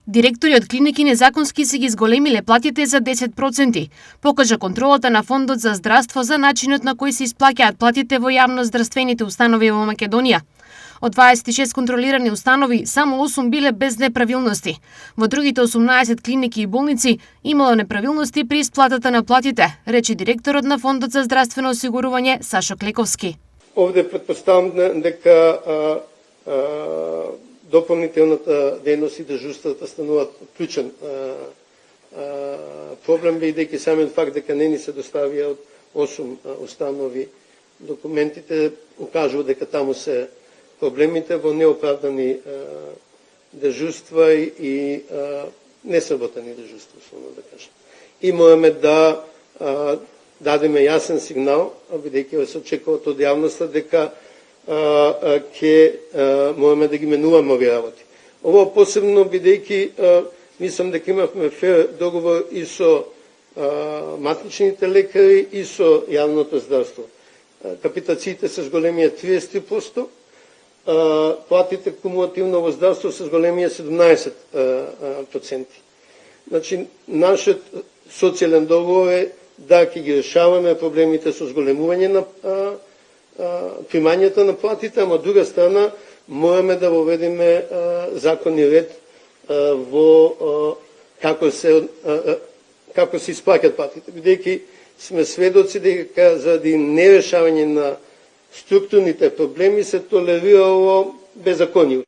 Директори од клиники незаконски се ги зголемиле платите за 10%, покажа контролата на Фондот за здравство за начинот на кој се исплаќаат платите во јавно-здравствените установи во Македонија. Од 26 контролирани установи, само 8 биле без неправилности. Во другите 18 клиники и болници имало неправилности при исплатата на платите, рече директорот на Фондот за здравствено осигурување Сашо Клековски. Овде претпоставам дека дополнителната дејност и дежурствата стануваат клучен проблем, бидејќи самиот факт дека не ни се доставија од 8 установи документите укажува дека таму се проблемите во неоправдани дежурства и несработени дежурства, условно да кажем. И можеме да дадеме јасен сигнал, бидејќи се очекуваат од јавноста дека ќе можеме да ги менуваме овие работи. Ово посебно бидејќи мислам дека имавме фер договор и со матичните лекари и со јавното здравство. Капитациите се зголемија 33%, платите кумулативно во здравство се зголемија 17%. Значи, нашиот социјален договор е да ќе ги решаваме проблемите со зголемување на примањата на платите, ама од друга страна можеме да воведеме закони ред во како се исплаќаат платите, бидејќи сме сведоци дека заради нерешавање на структурните проблеми се толерирало беззаконие.